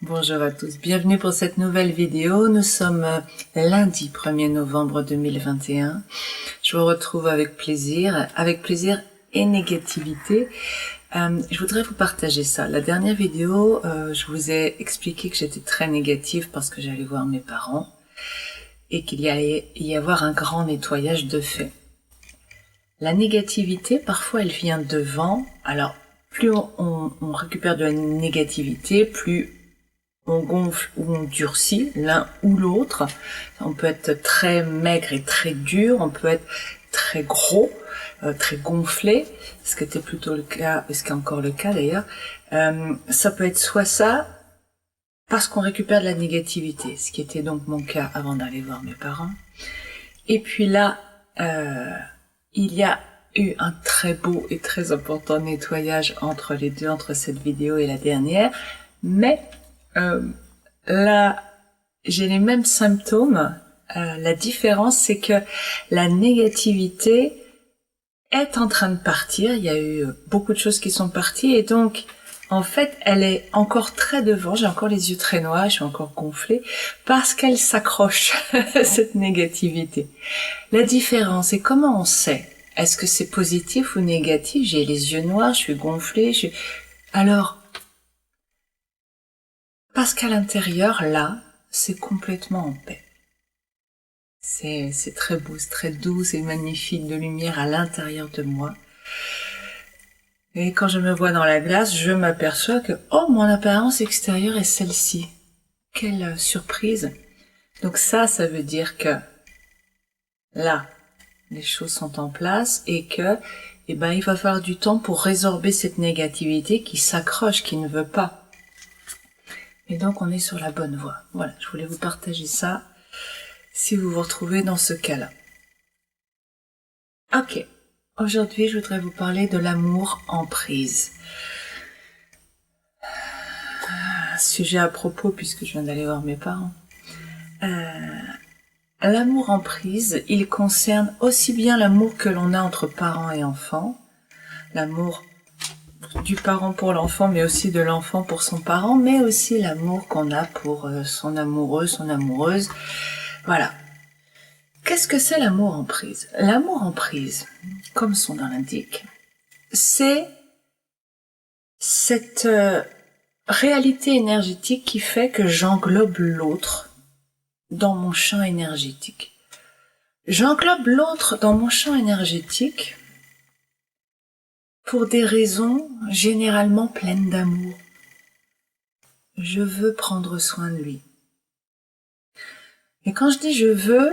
Bonjour à tous, bienvenue pour cette nouvelle vidéo. Nous sommes lundi 1er novembre 2021. Je vous retrouve avec plaisir et négativité. Je voudrais vous partager ça. La dernière vidéo, je vous ai expliqué que j'étais très négative parce que j'allais voir mes parents et qu'il y allait y avoir un grand nettoyage de fait. La négativité, parfois, elle vient devant. Alors, plus on récupère de la négativité, plus on gonfle ou on durcit l'un ou l'autre. On peut être très maigre et très dur, on peut être très gros, très gonflé, ce qui était plutôt le cas, et ce qui est encore le cas d'ailleurs. Ça peut être soit ça, parce qu'on récupère de la négativité, ce qui était donc mon cas avant d'aller voir mes parents. Et puis là, il y a eu un très beau et très important nettoyage entre les deux, entre cette vidéo et la dernière, mais là, j'ai les mêmes symptômes. La différence, c'est que la négativité est en train de partir. Il y a eu beaucoup de choses qui sont parties et donc, en fait, elle est encore très devant. J'ai encore les yeux très noirs, je suis encore gonflée parce qu'elle s'accroche, cette négativité. La différence, c'est comment on sait. Est-ce que c'est positif ou négatif? J'ai les yeux noirs, je suis gonflée. Alors, parce qu'à l'intérieur, là, c'est complètement en paix. C'est très beau, c'est très doux, c'est magnifique de lumière à l'intérieur de moi. Et quand je me vois dans la glace, je m'aperçois que, oh, mon apparence extérieure est celle-ci. Quelle surprise. Donc ça veut dire que là, les choses sont en place et que, il va falloir du temps pour résorber cette négativité qui s'accroche, qui ne veut pas. Et donc, on est sur la bonne voie. Voilà, je voulais vous partager ça, si vous vous retrouvez dans ce cas-là. Ok, aujourd'hui, je voudrais vous parler de l'amour en prise. Sujet à propos, puisque je viens d'aller voir mes parents. L'amour en prise, il concerne aussi bien l'amour que l'on a entre parents et enfants, l'amour du parent pour l'enfant, mais aussi de l'enfant pour son parent, mais aussi l'amour qu'on a pour son amoureux, son amoureuse. Voilà. Qu'est-ce que c'est l'amour en prise? L'amour en prise, comme son nom l'indique, c'est cette réalité énergétique qui fait que j'englobe l'autre dans mon champ énergétique. J'englobe l'autre dans mon champ énergétique pour des raisons généralement pleines d'amour. Je veux prendre soin de lui. Et quand je dis je veux,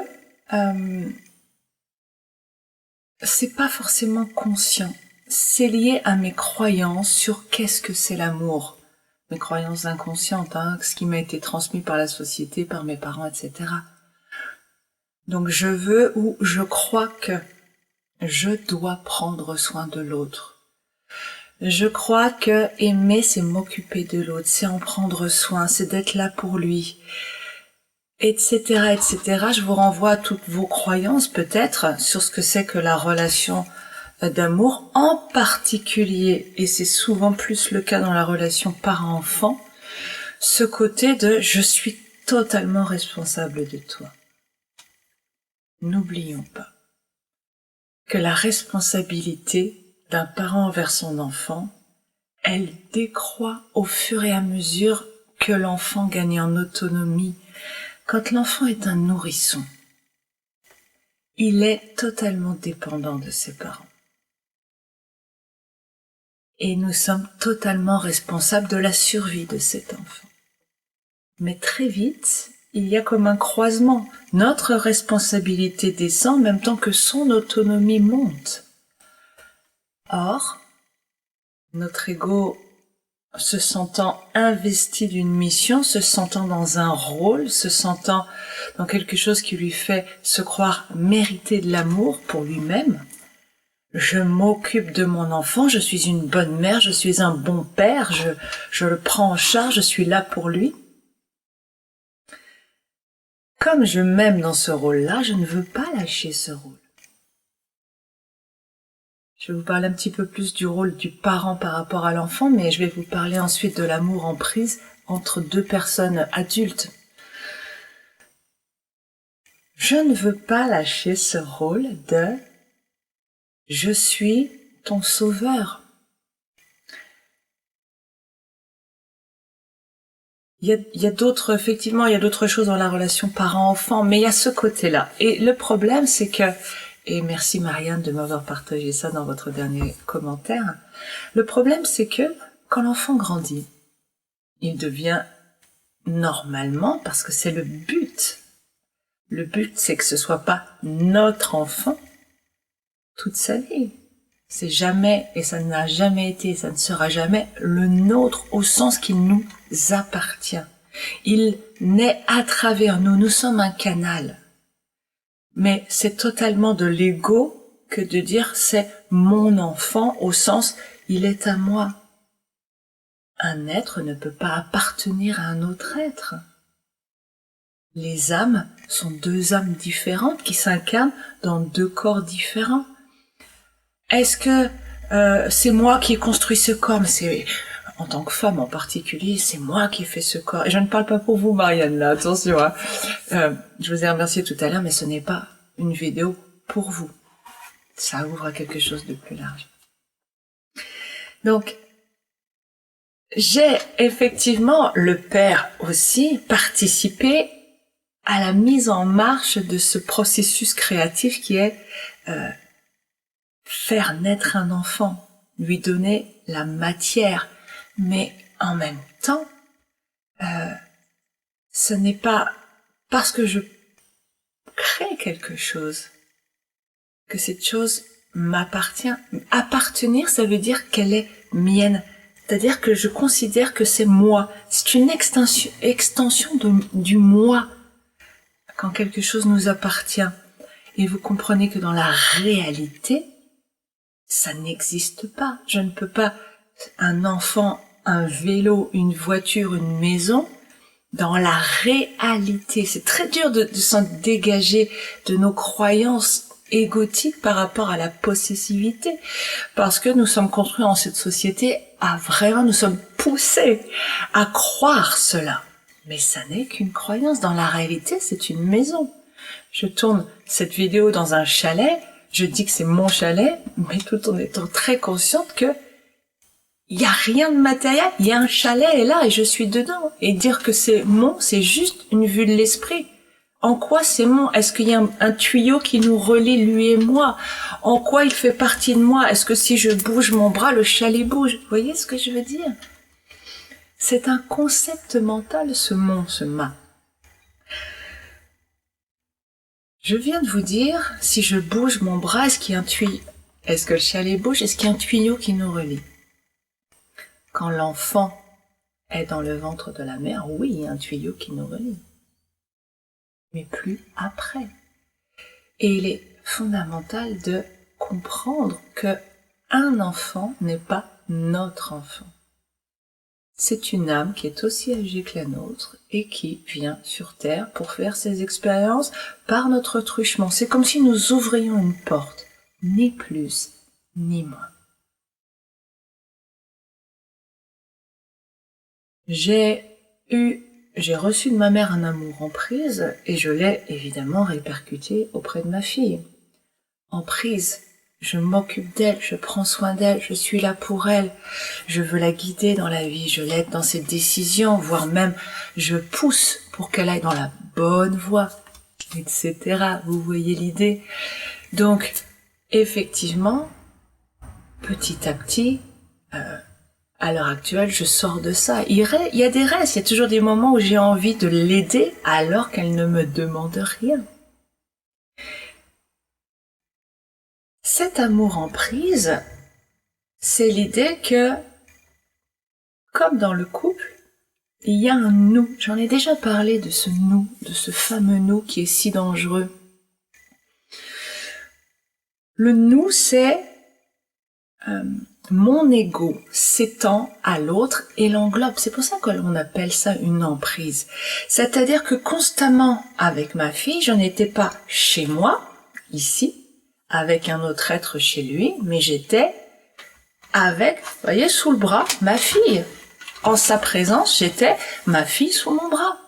c'est pas forcément conscient. C'est lié à mes croyances sur qu'est-ce que c'est l'amour. Mes croyances inconscientes, ce qui m'a été transmis par la société, par mes parents, etc. Donc je veux ou je crois que je dois prendre soin de l'autre. Je crois que aimer, c'est m'occuper de l'autre, c'est en prendre soin, c'est d'être là pour lui, etc., etc. Je vous renvoie à toutes vos croyances, peut-être, sur ce que c'est que la relation d'amour, en particulier, et c'est souvent plus le cas dans la relation parent-enfant, ce côté de « je suis totalement responsable de toi ». N'oublions pas que la responsabilité d'un parent envers son enfant, elle décroît au fur et à mesure que l'enfant gagne en autonomie. Quand l'enfant est un nourrisson, il est totalement dépendant de ses parents. Et nous sommes totalement responsables de la survie de cet enfant. Mais très vite, il y a comme un croisement. Notre responsabilité descend en même temps que son autonomie monte. Or, notre ego se sentant investi d'une mission, se sentant dans un rôle, se sentant dans quelque chose qui lui fait se croire mériter de l'amour pour lui-même, je m'occupe de mon enfant, je suis une bonne mère, je suis un bon père, je le prends en charge, je suis là pour lui. Comme je m'aime dans ce rôle-là, je ne veux pas lâcher ce rôle. Je vais vous parler un petit peu plus du rôle du parent par rapport à l'enfant, mais je vais vous parler ensuite de l'amour en prise entre deux personnes adultes. Je ne veux pas lâcher ce rôle de « je suis ton sauveur ». Il y a d'autres, effectivement, il y a d'autres choses dans la relation parent-enfant, mais il y a ce côté-là. Et le problème, c'est que, et merci Marianne de m'avoir partagé ça dans votre dernier commentaire, le problème, c'est que quand l'enfant grandit, il devient normalement, parce que c'est le but, c'est que ce soit pas notre enfant toute sa vie. C'est jamais, et ça n'a jamais été, ça ne sera jamais le nôtre au sens qu'il nous appartient. Il naît à travers nous, nous sommes un canal. Mais c'est totalement de l'ego que de dire c'est mon enfant au sens il est à moi. Un être ne peut pas appartenir à un autre être. Les âmes sont deux âmes différentes qui s'incarnent dans deux corps différents. Est-ce que c'est moi qui ai construit ce corps? Mais c'est, en tant que femme en particulier, c'est moi qui ai fait ce corps. Et je ne parle pas pour vous, Marianne, là, attention. Hein. Je vous ai remercié tout à l'heure, mais ce n'est pas une vidéo pour vous. Ça ouvre à quelque chose de plus large. Donc, j'ai effectivement, le père aussi, participé à la mise en marche de ce processus créatif qui est faire naître un enfant, lui donner la matière. Mais en même temps, ce n'est pas parce que je crée quelque chose que cette chose m'appartient. Appartenir, ça veut dire qu'elle est mienne. C'est-à-dire que je considère que c'est moi. C'est une extension du moi quand quelque chose nous appartient. Et vous comprenez que dans la réalité, ça n'existe pas. Je ne peux pas, un enfant, un vélo, une voiture, une maison, dans la réalité. C'est très dur de s'en dégager de nos croyances égotiques par rapport à la possessivité. Parce que nous sommes construits en cette société nous sommes poussés à croire cela. Mais ça n'est qu'une croyance. Dans la réalité, c'est une maison. Je tourne cette vidéo dans un chalet, je dis que c'est mon chalet, mais tout en étant très consciente que il y a rien de matériel, il y a un chalet et là et je suis dedans. Et dire que c'est mon, c'est juste une vue de l'esprit. En quoi c'est mon? Est-ce qu'il y a un tuyau qui nous relie lui et moi? En quoi il fait partie de moi? Est-ce que si je bouge mon bras, le chalet bouge? Vous voyez ce que je veux dire? C'est un concept mental, ce mon, ce ma. Je viens de vous dire, si je bouge mon bras, est-ce qu'il y a un tuyau? Est-ce que le chalet bouge? Est-ce qu'il y a un tuyau qui nous relie? Quand l'enfant est dans le ventre de la mère, oui, il y a un tuyau qui nous relie. Mais plus après. Et il est fondamental de comprendre que un enfant n'est pas notre enfant. C'est une âme qui est aussi âgée que la nôtre et qui vient sur Terre pour faire ses expériences par notre truchement. C'est comme si nous ouvrions une porte, ni plus, ni moins. J'ai reçu de ma mère un amour en prise et je l'ai évidemment répercuté auprès de ma fille. En prise, je m'occupe d'elle, je prends soin d'elle, je suis là pour elle, je veux la guider dans la vie, je l'aide dans ses décisions, voire même je pousse pour qu'elle aille dans la bonne voie, etc. Vous voyez l'idée? Donc, effectivement, petit à petit, à l'heure actuelle, je sors de ça. Il y a des restes, il y a toujours des moments où j'ai envie de l'aider alors qu'elle ne me demande rien. Cet amour en prise, c'est l'idée que, comme dans le couple, il y a un nous. J'en ai déjà parlé de ce nous, de ce fameux nous qui est si dangereux. Le nous, c'est mon ego s'étend à l'autre et l'englobe. C'est pour ça qu'on appelle ça une emprise. C'est-à-dire que constamment avec ma fille, je n'étais pas chez moi, ici, avec un autre être chez lui, mais j'étais avec, vous voyez, sous le bras, ma fille. en sa présence, j'étais ma fille sous mon bras,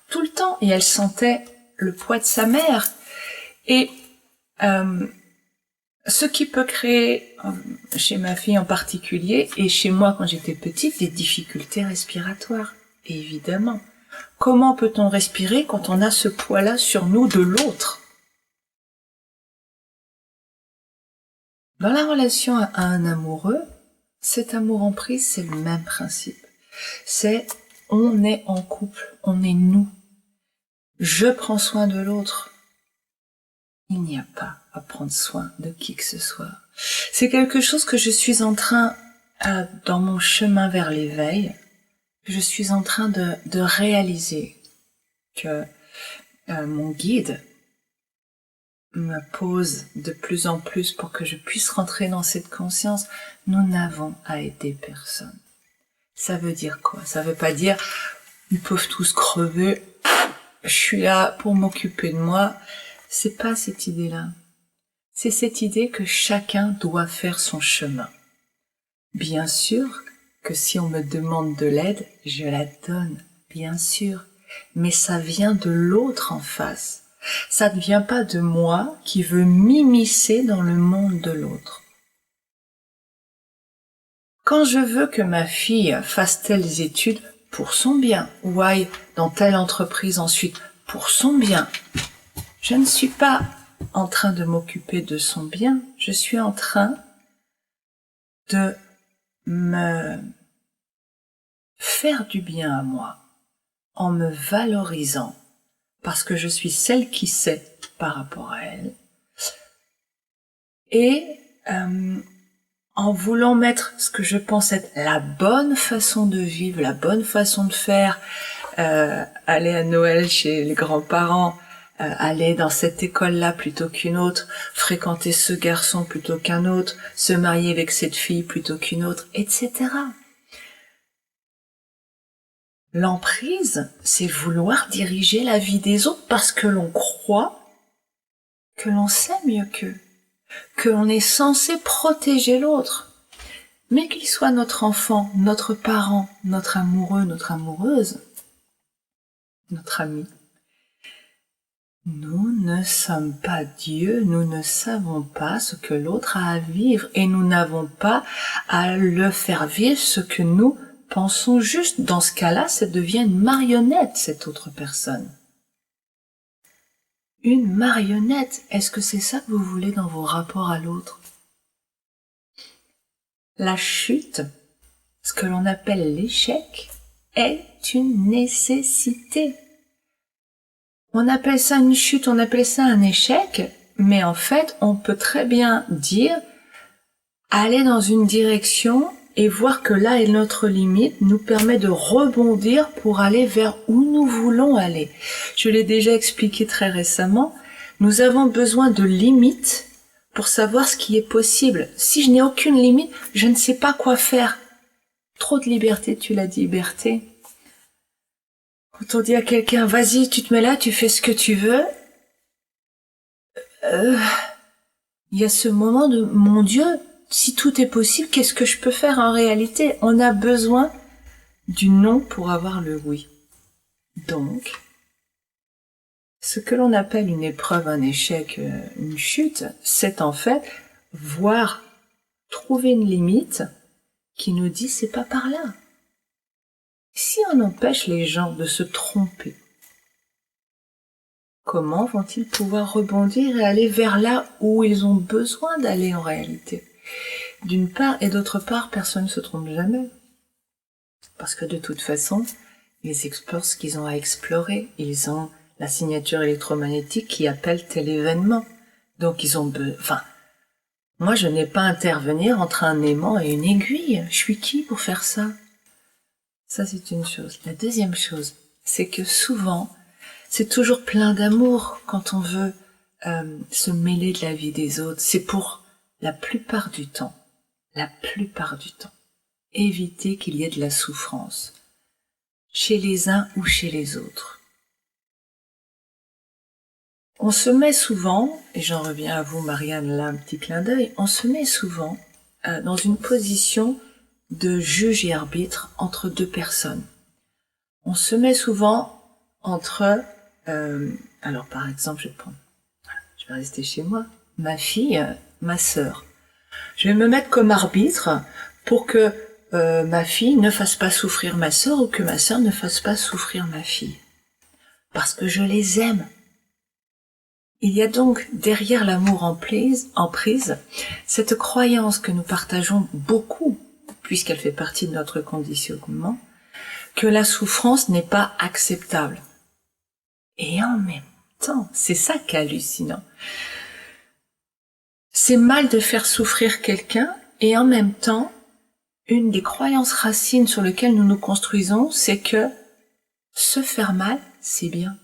tout le temps, et elle sentait le poids de sa mère. Et ce qui peut créer, chez ma fille en particulier, et chez moi quand j'étais petite, des difficultés respiratoires, évidemment. Comment peut-on respirer quand on a ce poids-là sur nous de l'autre? Dans la relation à un amoureux, cet amour en prise, c'est le même principe. C'est on est en couple, on est nous. Je prends soin de l'autre. Il n'y a pas à prendre soin de qui que ce soit. C'est quelque chose que je suis en train, dans mon chemin vers l'éveil, je suis en train de réaliser que mon guide me pose de plus en plus pour que je puisse rentrer dans cette conscience. Nous n'avons à aider personne. Ça veut dire quoi? Ça veut pas dire ils peuvent tous crever, je suis là pour m'occuper de moi. C'est pas cette idée-là. C'est cette idée que chacun doit faire son chemin. Bien sûr que si on me demande de l'aide, je la donne, bien sûr. Mais ça vient de l'autre en face. Ça ne vient pas de moi qui veux m'immiscer dans le monde de l'autre. Quand je veux que ma fille fasse telles études pour son bien, ou aille dans telle entreprise ensuite pour son bien, je ne suis pas en train de m'occuper de son bien, je suis en train de me faire du bien à moi, en me valorisant, parce que je suis celle qui sait par rapport à elle, et en voulant mettre ce que je pense être la bonne façon de vivre, la bonne façon de faire, aller à Noël chez les grands-parents, aller dans cette école-là plutôt qu'une autre, fréquenter ce garçon plutôt qu'un autre, se marier avec cette fille plutôt qu'une autre, etc. L'emprise, c'est vouloir diriger la vie des autres parce que l'on croit que l'on sait mieux qu'eux, que l'on est censé protéger l'autre. Mais qu'il soit notre enfant, notre parent, notre amoureux, notre amoureuse, notre ami, nous ne sommes pas Dieu, nous ne savons pas ce que l'autre a à vivre et nous n'avons pas à le faire vivre ce que nous pensons juste. Dans ce cas-là, ça devient une marionnette, cette autre personne. Une marionnette, est-ce que c'est ça que vous voulez dans vos rapports à l'autre? La chute, ce que l'on appelle l'échec, est une nécessité. On appelle ça une chute, on appelle ça un échec, mais en fait, on peut très bien dire aller dans une direction et voir que là est notre limite, nous permet de rebondir pour aller vers où nous voulons aller. Je l'ai déjà expliqué très récemment, nous avons besoin de limites pour savoir ce qui est possible. Si je n'ai aucune limite, je ne sais pas quoi faire. Trop de liberté, tu l'as dit, liberté. Quand on dit à quelqu'un, vas-y, tu te mets là, tu fais ce que tu veux, il y a ce moment de, mon Dieu, si tout est possible, qu'est-ce que je peux faire en réalité? On a besoin du non pour avoir le oui. Donc, ce que l'on appelle une épreuve, un échec, une chute, c'est en fait trouver une limite qui nous dit c'est pas par là. Si on empêche les gens de se tromper, comment vont-ils pouvoir rebondir et aller vers là où ils ont besoin d'aller en réalité? D'une part, et d'autre part, personne ne se trompe jamais. Parce que de toute façon, ils explorent ce qu'ils ont à explorer. Ils ont la signature électromagnétique qui appelle tel événement. Donc ils ont moi je n'ai pas à intervenir entre un aimant et une aiguille. Je suis qui pour faire ça? Ça, c'est une chose. La deuxième chose, c'est que souvent, c'est toujours plein d'amour quand on veut se mêler de la vie des autres. C'est pour la plupart du temps, éviter qu'il y ait de la souffrance, chez les uns ou chez les autres. On se met souvent, et j'en reviens à vous Marianne là, un petit clin d'œil, on se met souvent dans une position de juge et arbitre entre deux personnes. On se met souvent entre, alors par exemple, je vais rester chez moi, ma fille, ma sœur. Je vais me mettre comme arbitre pour que ma fille ne fasse pas souffrir ma sœur ou que ma sœur ne fasse pas souffrir ma fille. Parce que je les aime. Il y a donc derrière l'amour en prise, cette croyance que nous partageons beaucoup, puisqu'elle fait partie de notre conditionnement, que la souffrance n'est pas acceptable. Et en même temps, c'est ça qui est hallucinant. C'est mal de faire souffrir quelqu'un, et en même temps, une des croyances racines sur lesquelles nous nous construisons, c'est que se faire mal, c'est bien.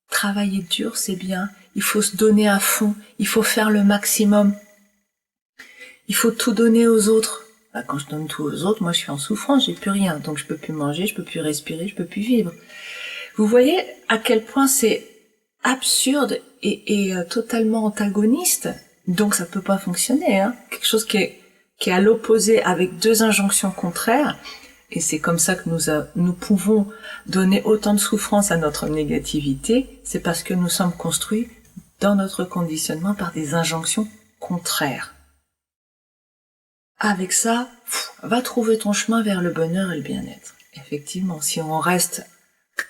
Travailler dur, c'est bien. Il faut se donner à fond. Il faut faire le maximum. Il faut tout donner aux autres. Quand je donne tout aux autres, moi je suis en souffrance, j'ai plus rien. Donc je peux plus manger, je peux plus respirer, je peux plus vivre. Vous voyez à quel point c'est absurde et totalement antagoniste. Donc ça peut pas fonctionner. Quelque chose qui est à l'opposé avec deux injonctions contraires. Et c'est comme ça que nous pouvons donner autant de souffrance à notre négativité. C'est parce que nous sommes construits dans notre conditionnement par des injonctions contraires. Avec ça, va trouver ton chemin vers le bonheur et le bien-être. Effectivement, si on reste,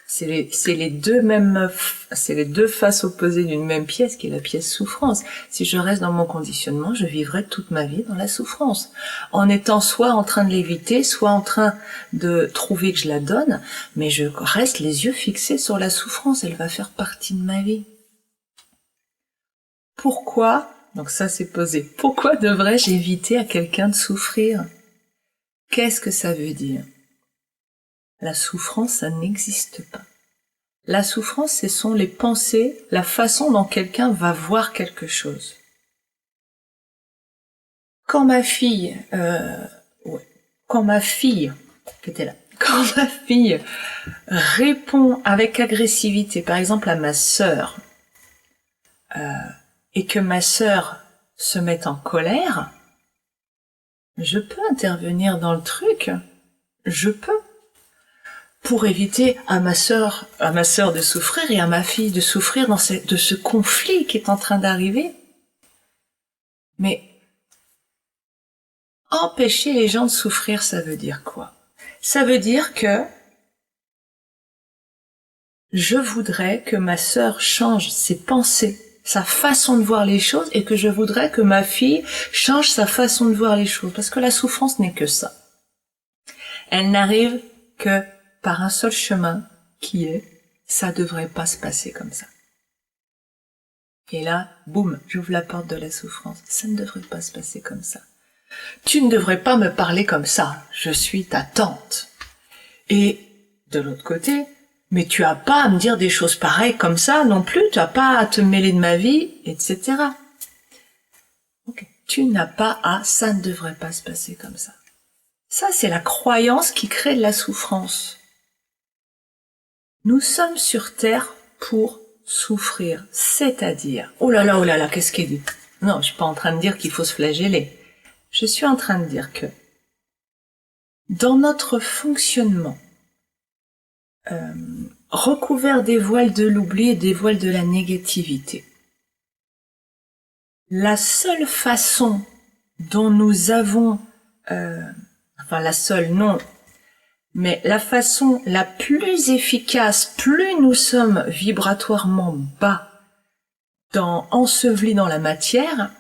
c'est les deux faces opposées d'une même pièce qui est la pièce souffrance. Si je reste dans mon conditionnement, je vivrai toute ma vie dans la souffrance, en étant soit en train de l'éviter, soit en train de trouver que je la donne, mais je reste les yeux fixés sur la souffrance, elle va faire partie de ma vie. Pourquoi, donc ça c'est posé, pourquoi devrais-je éviter à quelqu'un de souffrir? Qu'est-ce que ça veut dire? La souffrance, ça n'existe pas. La souffrance, ce sont les pensées, la façon dont quelqu'un va voir quelque chose. Quand ma fille répond avec agressivité, par exemple à ma sœur, et que ma sœur se met en colère, je peux intervenir dans le truc, je peux. Pour éviter à ma sœur de souffrir et à ma fille de souffrir de ce conflit qui est en train d'arriver. Mais empêcher les gens de souffrir, ça veut dire quoi? Ça veut dire que je voudrais que ma sœur change ses pensées, sa façon de voir les choses, et que je voudrais que ma fille change sa façon de voir les choses. Parce que la souffrance n'est que ça. Elle n'arrive que par un seul chemin qui est, ça devrait pas se passer comme ça. Et là, boum, j'ouvre la porte de la souffrance. Ça ne devrait pas se passer comme ça. Tu ne devrais pas me parler comme ça. Je suis ta tante. Et de l'autre côté, mais tu as pas à me dire des choses pareilles comme ça non plus. Tu as pas à te mêler de ma vie, etc. Okay. Tu n'as pas à, ça ne devrait pas se passer comme ça. Ça, c'est la croyance qui crée de la souffrance. Nous sommes sur Terre pour souffrir, c'est-à-dire... Oh là là, qu'est-ce qu'il dit? Non, je suis pas en train de dire qu'il faut se flageller. Je suis en train de dire que dans notre fonctionnement, recouvert des voiles de l'oubli et des voiles de la négativité, la seule façon dont nous avons... la seule, non... Mais la façon la plus efficace, plus nous sommes vibratoirement bas, ensevelis dans la matière,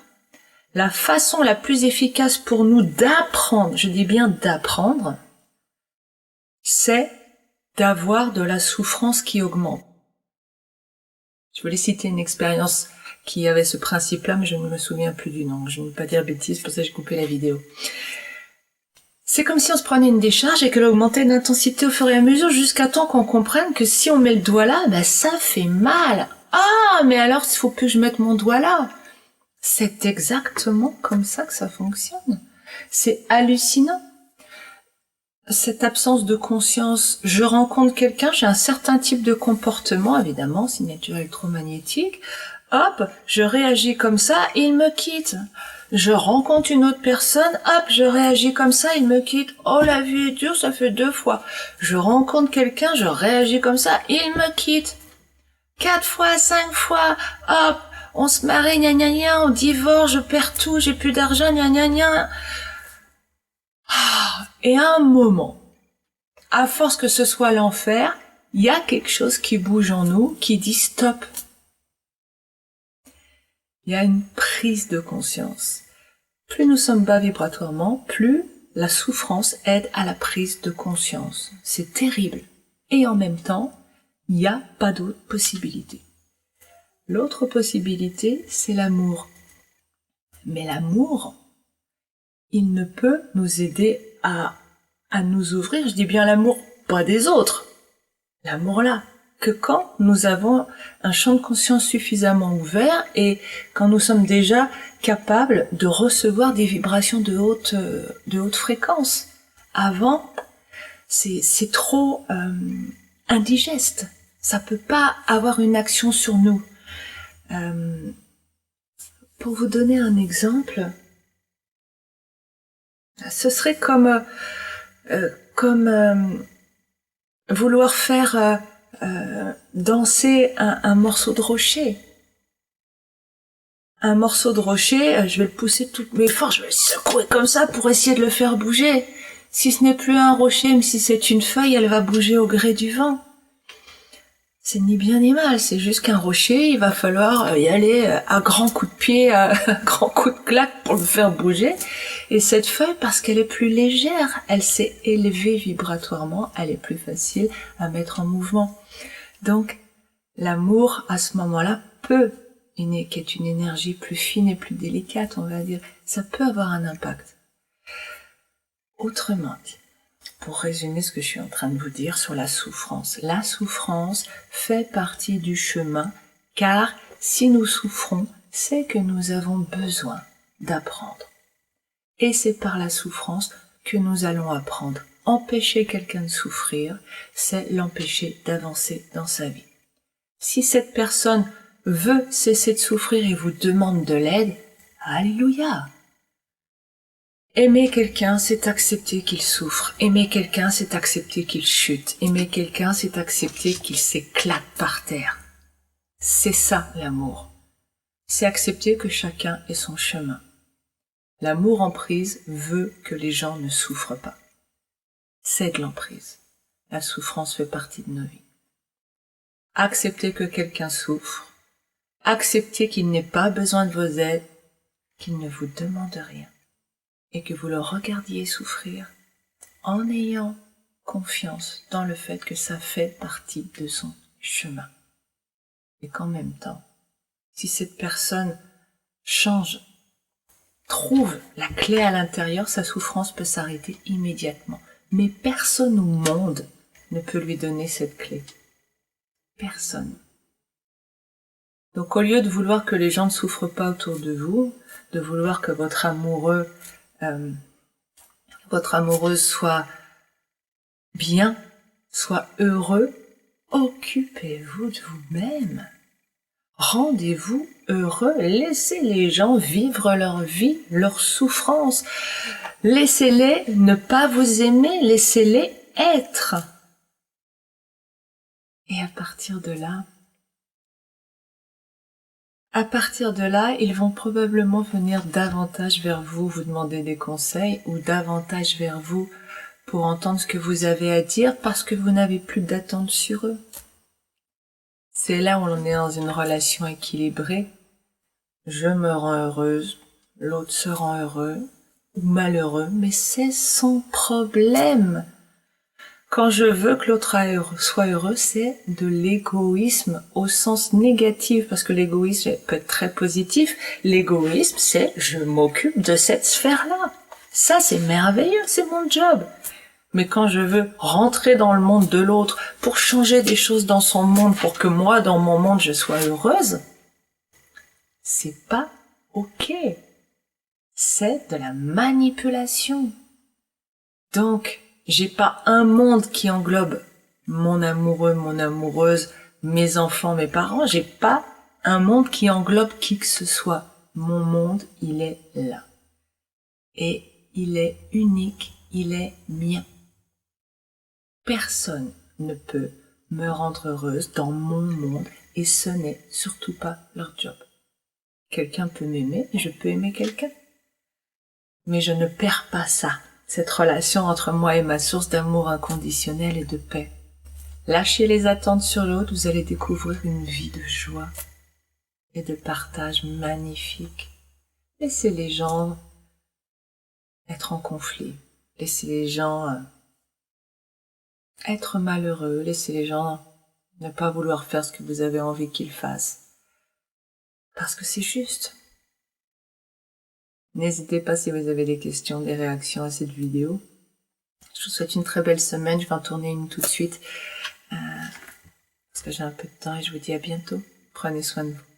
la façon la plus efficace pour nous d'apprendre, je dis bien d'apprendre, c'est d'avoir de la souffrance qui augmente. Je voulais citer une expérience qui avait ce principe-là, mais je ne me souviens plus du nom. Je ne veux pas dire bêtises, pour ça j'ai coupé la vidéo. C'est comme si on se prenait une décharge et qu'elle augmentait d'intensité au fur et à mesure jusqu'à temps qu'on comprenne que si on met le doigt là, ça fait mal. Ah, mais alors il faut que je mette mon doigt là. C'est exactement comme ça que ça fonctionne. C'est hallucinant. Cette absence de conscience, je rencontre quelqu'un, j'ai un certain type de comportement, évidemment, signature électromagnétique, hop, je réagis comme ça, il me quitte. Je rencontre une autre personne, hop, je réagis comme ça, il me quitte. Oh, la vie est dure, ça fait 2 fois. Je rencontre quelqu'un, je réagis comme ça, il me quitte. 4 fois, 5 fois, hop, on se marie, gna gna gna, on divorce, je perds tout, j'ai plus d'argent, gna gna gna. Et à un moment, à force que ce soit l'enfer, il y a quelque chose qui bouge en nous, qui dit stop. Il y a une prise de conscience. Plus nous sommes bas vibratoirement, plus la souffrance aide à la prise de conscience. C'est terrible. Et en même temps, il n'y a pas d'autre possibilité. L'autre possibilité, c'est l'amour. Mais l'amour, il ne peut nous aider à nous ouvrir. Je dis bien l'amour, pas des autres. L'amour là. Que quand nous avons un champ de conscience suffisamment ouvert et quand nous sommes déjà capables de recevoir des vibrations de haute fréquence. Avant, c'est trop indigeste. Ça peut pas avoir une action sur nous. Pour vous donner un exemple, ce serait comme vouloir faire danser un morceau de rocher. Un morceau de rocher, je vais le pousser de toutes mes forces, je vais le secouer comme ça pour essayer de le faire bouger. Si ce n'est plus un rocher, même si c'est une feuille, elle va bouger au gré du vent. C'est ni bien ni mal, c'est juste qu'un rocher, il va falloir y aller à grands coups de pied, à grands coups de claque pour le faire bouger. Et cette feuille, parce qu'elle est plus légère, elle s'est élevée vibratoirement, elle est plus facile à mettre en mouvement. Donc, l'amour, à ce moment-là, qui est une énergie plus fine et plus délicate, on va dire, ça peut avoir un impact. Autrement dit, pour résumer ce que je suis en train de vous dire sur la souffrance fait partie du chemin, car si nous souffrons, c'est que nous avons besoin d'apprendre. Et c'est par la souffrance que nous allons apprendre. Empêcher quelqu'un de souffrir, c'est l'empêcher d'avancer dans sa vie. Si cette personne veut cesser de souffrir et vous demande de l'aide, alléluia! Aimer quelqu'un, c'est accepter qu'il souffre. Aimer quelqu'un, c'est accepter qu'il chute. Aimer quelqu'un, c'est accepter qu'il s'éclate par terre. C'est ça, l'amour. C'est accepter que chacun ait son chemin. L'amour en prise veut que les gens ne souffrent pas. C'est de l'emprise. La souffrance fait partie de nos vies. Accepter que quelqu'un souffre. Accepter qu'il n'ait pas besoin de vos aides, qu'il ne vous demande rien. Et que vous le regardiez souffrir en ayant confiance dans le fait que ça fait partie de son chemin. Et qu'en même temps, si cette personne change, trouve la clé à l'intérieur, sa souffrance peut s'arrêter immédiatement. Mais personne au monde ne peut lui donner cette clé. Personne. Donc au lieu de vouloir que les gens ne souffrent pas autour de vous, de vouloir que votre amoureuse soit bien, soit heureux, occupez-vous de vous-même. Rendez-vous heureux, laissez les gens vivre leur vie, leur souffrance. Laissez-les ne pas vous aimer, laissez-les être. Et à partir de là, ils vont probablement venir davantage vers vous, vous demander des conseils, ou davantage vers vous pour entendre ce que vous avez à dire parce que vous n'avez plus d'attente sur eux. C'est là où on est dans une relation équilibrée. Je me rends heureuse, l'autre se rend heureux ou malheureux, mais c'est son problème. Quand je veux que l'autre soit heureux, c'est de l'égoïsme au sens négatif, parce que l'égoïsme peut être très positif. L'égoïsme, c'est je m'occupe de cette sphère-là. Ça, c'est merveilleux, c'est mon job. Mais quand je veux rentrer dans le monde de l'autre pour changer des choses dans son monde, pour que moi, dans mon monde, je sois heureuse, c'est pas ok. C'est de la manipulation. Donc, j'ai pas un monde qui englobe mon amoureux, mon amoureuse, mes enfants, mes parents. J'ai pas un monde qui englobe qui que ce soit. mon monde, il est là. Et il est unique, il est mien. Personne ne peut me rendre heureuse dans mon monde et ce n'est surtout pas leur job. Quelqu'un peut m'aimer et je peux aimer quelqu'un. Mais je ne perds pas ça, cette relation entre moi et ma source d'amour inconditionnel et de paix. Lâchez les attentes sur l'autre, vous allez découvrir une vie de joie et de partage magnifique. Laissez les gens être en conflit. Laissez les gens être malheureux. Laissez les gens ne pas vouloir faire ce que vous avez envie qu'ils fassent. Parce que c'est juste. N'hésitez pas si vous avez des questions, des réactions à cette vidéo. Je vous souhaite une très belle semaine. Je vais en tourner une tout de suite. Parce que j'ai un peu de temps et je vous dis à bientôt. Prenez soin de vous.